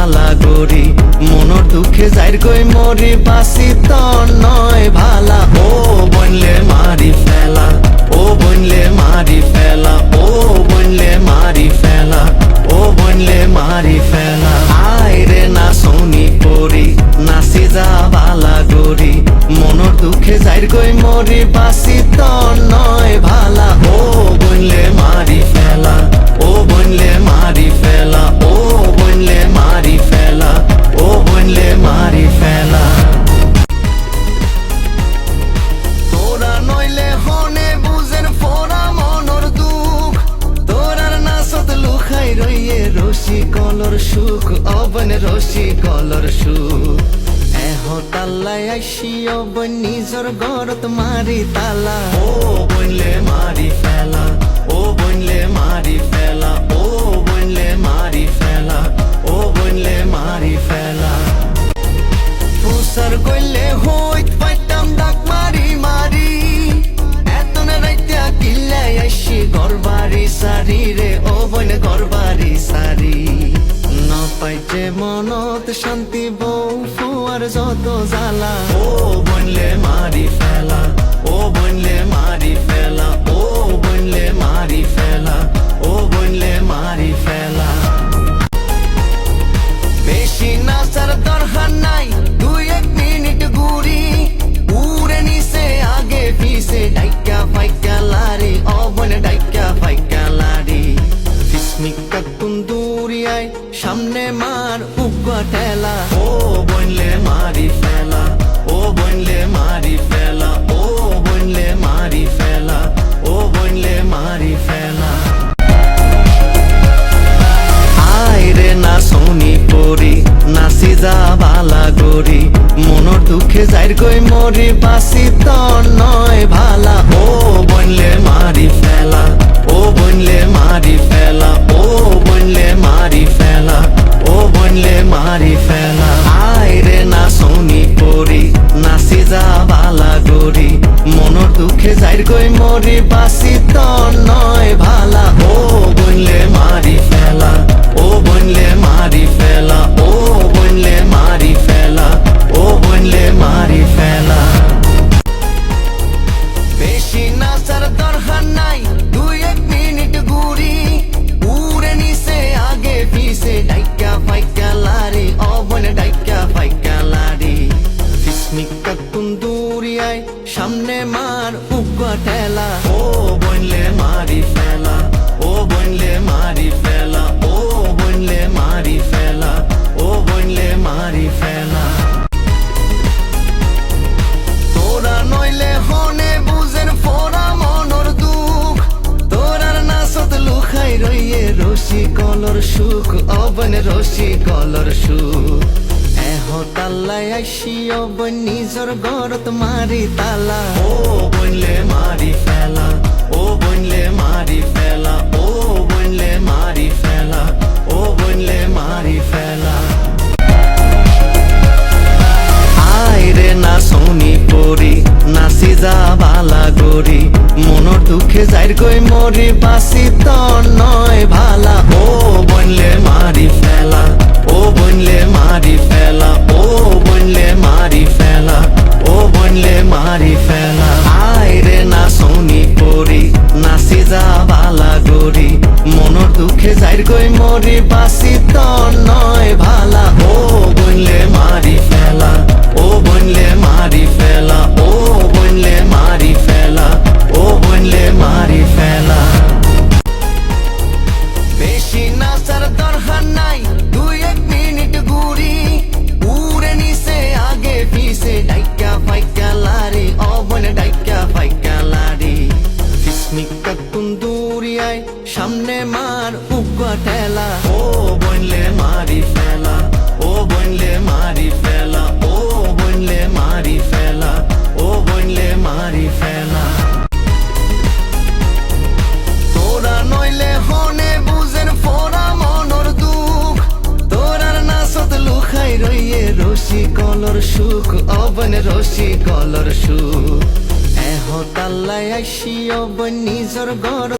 বালা গরি মনৰ দুখে যাইর গই মরি বাসি তর নয় ভালা ও বনলে মারি ফেলা ও বনলে মারি ফেলা ও বনলে মারি ফেলা ও বনলে মারি ফেলা আয় রে না সোনি পরি নাচি যা বালা গরি মনৰ দুখে যাইর গই মরি বাসি তর নয় ভালা ও বনলে মারি ফেলা ও বনলে মারি ফেলা ও বনলে মারি ফেলা ও বনলে মারি ফেলা তোরা নইলে হনে বুঝের ফোরা মনর দুঃখ তোরার নাচত লুখাই রইয়ে রশি কলর সুখ অবন রশি কলর সুখ তাল্লাই আইসি অবন নিজর গরত মারি তালা ও বনলে মারি ফেলা ও বনলে মারি ফেলা ও বনলে মারি ফেলা ও বনলে মারি ফেলা ফুসার গইলে হইত পাইতাম ডাক মারি মারি এত না রাইতা কিল্লাই আইসি গরবারি সারি রে ও বন গরবারি সারি না পাইতে মনত শান্তি বউ ফুয়ার যত জ্বালা ও বনলে মারি ফেলা ও বনলে মারি ফেলা ও বনলে মারি ফেলা ও বনলে মারি ফেলা বেশি নাচার দরকার নাই দুই এক মিনিট ঘুরি উড়ে নিছে আগে পিছে ডাইকা ফাইকা লারি ও বন ডাইকা ফাইকা লারি বিস্মিকা কুন্দুরিয়ায় সামনে মার উগা ঠেলা ও বনলে মারি ফেলা ও বনলে মারি ফেলা ও বনলে মারি ফেলা ও বনলে মারি ফেলা আয় রে না সোনি পরি নাচি যা বালা গরি মনৰ দুখে যাইর গই মরি বাসি তর নয় ভালা ও বনলে মারি ফেলা ও বনলে মারি ফেলা ও বনলে মারি ফেলা ও বনলে মারি ফেলা আয় রে না সোনি পরি নাচি যা বালা গরি মনৰ দুখে যাইর গই মরি বাসি তর নয় ভালা ও বনলে মারি ফেলা ও বনলে মারি ফেলা ও বনলে মারি ফেলা ও বনলে মারি ফেলা বেশি নাচার দরকার নাই দুই এক মিনিট ঘুরি উড়ে নিছে আগে পিছে ডাইকা ফাইকা লারি অবন ডাইকা ফাইকা লারি বিস্মিকা কুন্দুরিয়ায় সামনে মার উগা ঠেলা ও বনলে মারি ফেলা ও বনলে মারি ফেলা ও বনলে মারি ফেলা ও বনলে মারি ফেলা তোরা নইলে হনে বুঝের ফোরা মনর দুঃখ তোরার নাচত লুখাই রইয়ে রশি কলর সুখ অবন রশি কলর সুখ তাল্লাই আইসি অবন নিজর গরত মারি তালা ও বনলে মারি ফেলা ও বনলে মারি ফেলা ও বনলে মারি ফেলা ও বনলে মারি ফেলা আয় রে না সোনি পরি নাচি যা বালা গরি মনৰ দুখে যাইর গই মরি বাসি তর নয় ভালা ও বনলে মারি ফেলা ও বনলে মারি ফেলা ও বনলে মারি ফেলা ও বনলে মারি ফেলা আয় রে না সোনি পরি নাচি যা বালা গরি মনৰ দুখে যাইর গই মরি বাসি তর নয় ভালা ও বনলে মারি ফেলা ও বনলে মারি ফেলা ও বনলে মারি ফেলা ও বনলে মারি ফেলা বেশি নাচার দরকার নাই দুই এক মিনিট ঘুরি উড়ে নিছে আগে পিছে ডাইকা ফাইকা লারি অবন ডাইকা ফাইকা লারি বিস্মিকা কুন্দুরিয়ায় সামনে মার উগা ঠেলা ও বনলে মারি ফেলা ও বনলে মারি ফেলা ও বনলে মারি ফেলা ও বনলে মারি ফেলা তোরা নইলে হনে বুঝের ফোরা মনর দুঃখ তোরার নাচত লুখাই রইয়ে রশি কলর সুখ অবন রশি কলর সুখ তাল্লাই আইসি অবন নিজর গর